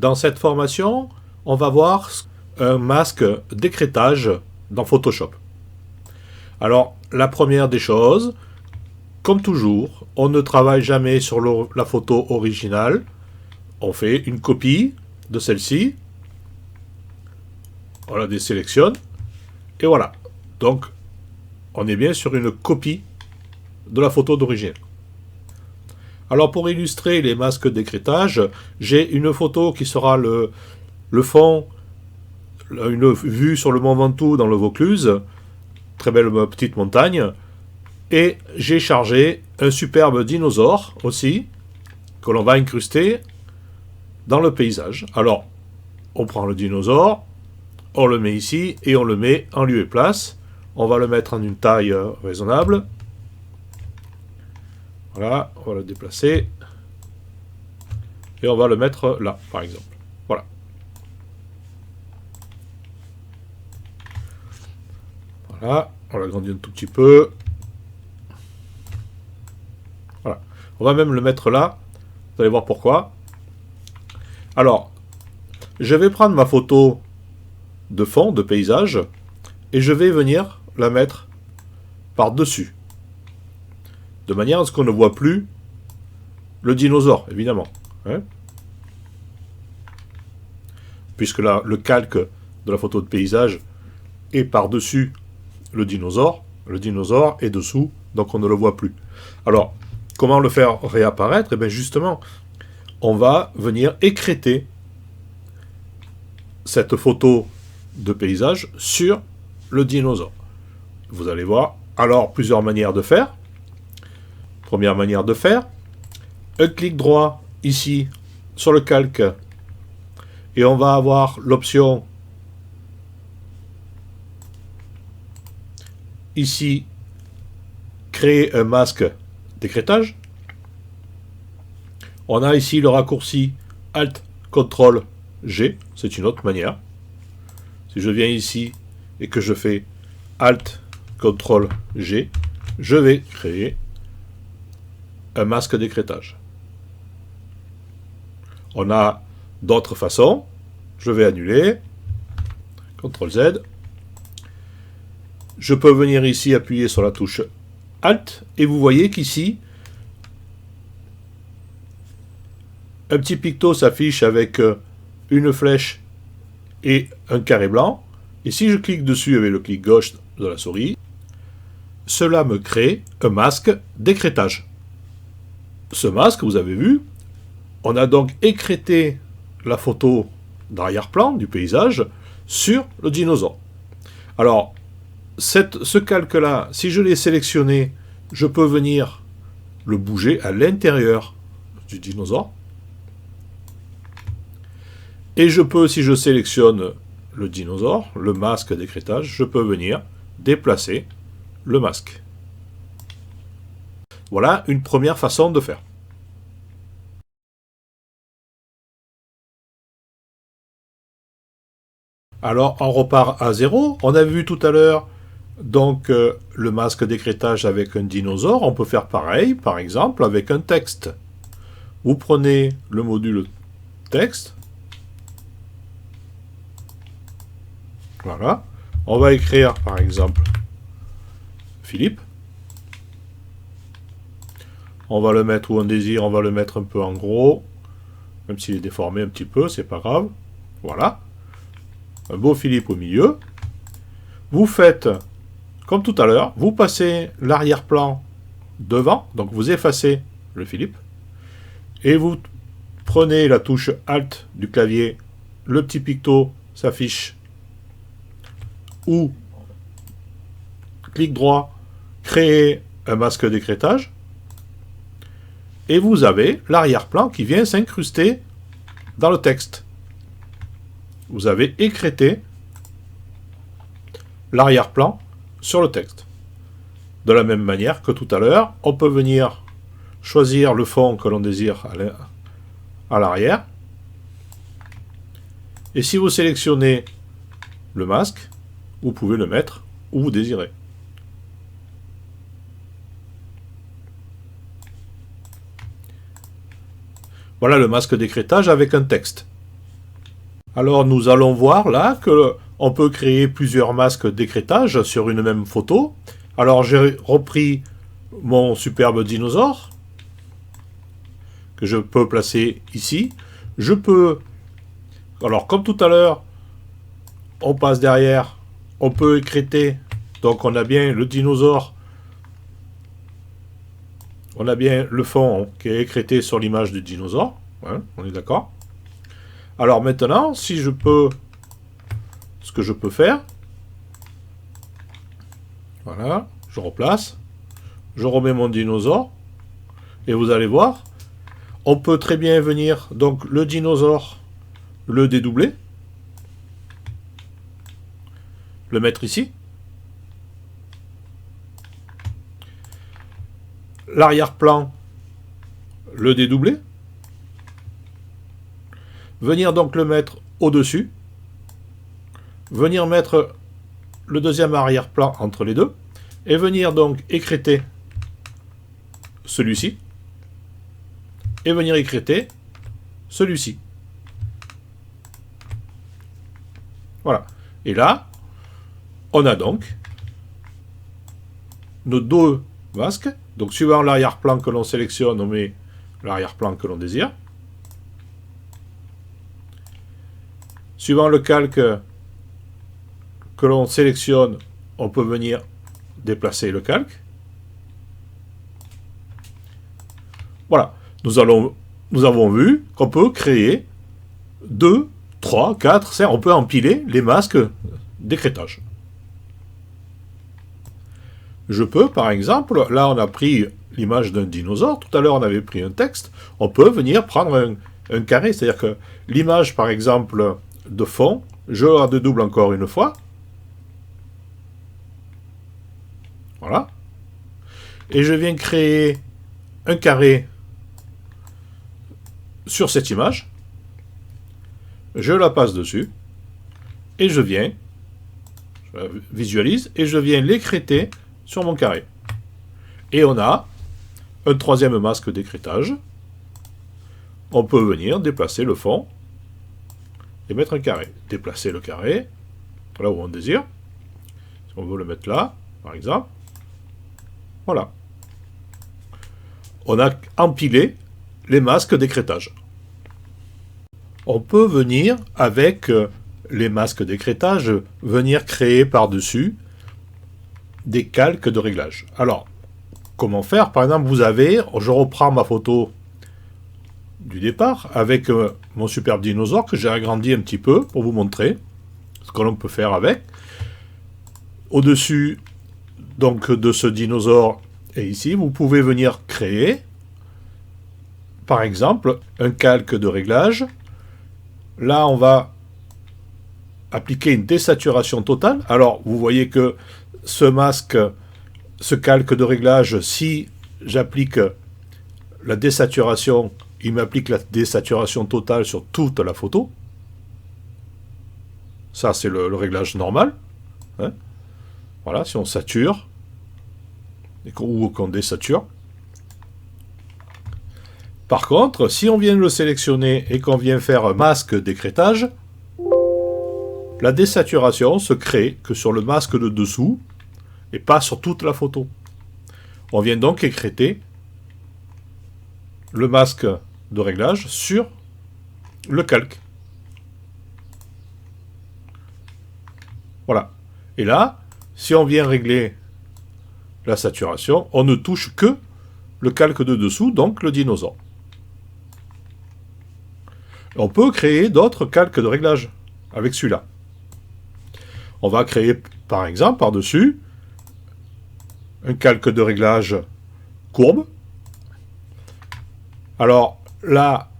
Dans cette formation, on va voir un masque d'écrêtage dans Photoshop. Alors, la première des choses, comme toujours, on ne travaille jamais sur la photo originale. On fait une copie de celle-ci. On la désélectionne. Et voilà. Donc, on est bien sur une copie de la photo d'origine. Alors, pour illustrer les masques d'écrêtage, j'ai une photo qui sera le fond, une vue sur le mont Ventoux dans le Vaucluse. Très belle petite montagne. Et j'ai chargé un superbe dinosaure aussi, que l'on va incruster dans le paysage. Alors, on prend le dinosaure, on le met ici, et on le met en lieu et place. On va le mettre en une taille raisonnable. Voilà, on va le déplacer. Et on va le mettre là, par exemple. Voilà. Voilà, on l'agrandit un tout petit peu. Voilà. On va même le mettre là. Vous allez voir pourquoi. Alors, je vais prendre ma photo de fond, de paysage, et je vais venir la mettre par-dessus. De manière à ce qu'on ne voit plus le dinosaure, évidemment. Hein, puisque là, le calque de la photo de paysage est par-dessus le dinosaure est dessous, donc on ne le voit plus. Alors, comment le faire réapparaître? Eh bien justement, on va venir écrêter cette photo de paysage sur le dinosaure. Vous allez voir. Alors, plusieurs manières de faire. Première manière de faire, un clic droit ici sur le calque et on va avoir l'option ici créer un masque d'écrêtage. On a ici le raccourci Alt CTRL G, c'est une autre manière. Si je viens ici et que je fais Alt CTRL G, je vais créer un masque d'écrêtage. On a d'autres façons. Je vais annuler. CTRL Z. Je peux venir ici appuyer sur la touche Alt et vous voyez qu'ici un petit picto s'affiche avec une flèche et un carré blanc. Et si je clique dessus avec le clic gauche de la souris, cela me crée un masque d'écrêtage. Ce masque, vous avez vu, on a donc écrêté la photo d'arrière-plan du paysage sur le dinosaure. Alors, ce calque-là, si je l'ai sélectionné, je peux venir le bouger à l'intérieur du dinosaure. Et je peux, si je sélectionne le dinosaure, le masque d'écrêtage, je peux venir déplacer le masque. Voilà une première façon de faire. Alors, on repart à zéro. On a vu tout à l'heure donc le masque d'écrêtage avec un dinosaure. On peut faire pareil, par exemple, avec un texte. Vous prenez le module texte. Voilà. On va écrire, par exemple, Philippe. On va le mettre où on désire, on va le mettre un peu en gros. Même s'il est déformé un petit peu, c'est pas grave. Voilà. Un beau Philippe au milieu. Vous faites, comme tout à l'heure, vous passez l'arrière-plan devant, donc vous effacez le Philippe, et vous prenez la touche Alt du clavier, le petit picto s'affiche, ou clic droit, créer un masque d'écrêtage, et vous avez l'arrière-plan qui vient s'incruster dans le texte. Vous avez écrêté l'arrière-plan sur le texte. De la même manière que tout à l'heure, on peut venir choisir le fond que l'on désire à l'arrière. Et si vous sélectionnez le masque, vous pouvez le mettre où vous désirez. Voilà le masque d'écrêtage avec un texte. Alors nous allons voir là que on peut créer plusieurs masques d'écrêtage sur une même photo. Alors j'ai repris mon superbe dinosaure que je peux placer ici. Je peux, alors comme tout à l'heure, on passe derrière, on peut écrêter, donc on a bien le dinosaure, on a bien le fond qui est écrêté sur l'image du dinosaure, hein, on est d'accord. Alors maintenant, si je peux, ce que je peux faire, voilà, je replace, je remets mon dinosaure, et vous allez voir, on peut très bien venir, donc le dinosaure, le dédoubler, le mettre ici, l'arrière-plan, le dédoubler, venir donc le mettre au-dessus, venir mettre le deuxième arrière-plan entre les deux, et venir donc écrêter celui-ci, et venir écrêter celui-ci. Voilà. Et là, on a donc nos deux masques. Donc suivant l'arrière-plan que l'on sélectionne, on met l'arrière-plan que l'on désire. Suivant le calque que l'on sélectionne, on peut venir déplacer le calque. Voilà. Nous avons vu qu'on peut créer 2, 3, 4, 5, on peut empiler les masques d'écrêtage. Je peux, par exemple, là on a pris l'image d'un dinosaure, tout à l'heure on avait pris un texte, on peut venir prendre un carré, c'est-à-dire que l'image, par exemple, de fond, je la dédouble encore une fois. Voilà. Et je viens créer un carré sur cette image, je la passe dessus, et je visualise, et je viens l'écrêter sur mon carré. Et on a un troisième masque d'écrêtage. On peut venir déplacer le fond et mettre un carré. Déplacer le carré, là où on désire. Si on veut le mettre là, par exemple. Voilà. On a empilé les masques d'écrêtage. On peut venir, avec les masques d'écrêtage, venir créer par-dessus des calques de réglage. Alors, comment faire? Par exemple, je reprends ma photo du départ avec mon superbe dinosaure que j'ai agrandi un petit peu pour vous montrer ce que l'on peut faire avec. Au-dessus donc de ce dinosaure et ici, vous pouvez venir créer, par exemple, un calque de réglage. Là, on va appliquer une désaturation totale. Alors, vous voyez que ce masque, ce calque de réglage, si j'applique la désaturation, il m'applique la désaturation totale sur toute la photo. Ça, c'est le réglage normal. Hein, voilà, si on sature, ou qu'on désature. Par contre, si on vient le sélectionner et qu'on vient faire un masque d'écrêtage, la désaturation se crée que sur le masque de dessous et pas sur toute la photo. On vient donc écrêter le masque de réglage sur le calque. Voilà. Et là, si on vient régler la saturation, on ne touche que le calque de dessous, donc le dinosaure. On peut créer d'autres calques de réglage avec celui-là. On va créer, par exemple, par-dessus, un calque de réglage courbe. Alors là,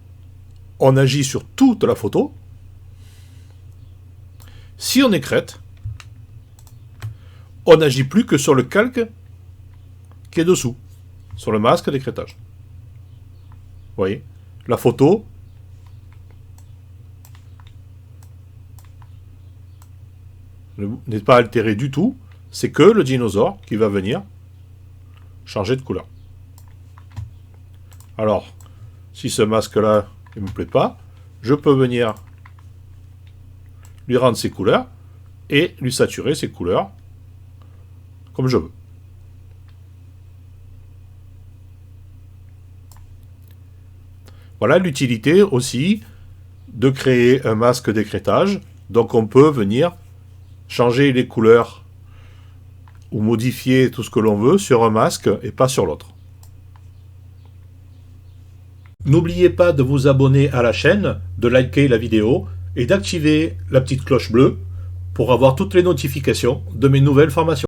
on agit sur toute la photo. Si on écrète, on n'agit plus que sur le calque qui est dessous, sur le masque d'écrêtage. Vous voyez, la photo n'est pas altérée du tout, c'est que le dinosaure qui va venir changer de couleur. Alors, si ce masque-là ne me plaît pas, je peux venir lui rendre ses couleurs et lui saturer ses couleurs comme je veux. Voilà l'utilité aussi de créer un masque d'écrêtage. Donc on peut venir changer les couleurs ou modifier tout ce que l'on veut sur un masque et pas sur l'autre. N'oubliez pas de vous abonner à la chaîne, de liker la vidéo et d'activer la petite cloche bleue pour avoir toutes les notifications de mes nouvelles formations.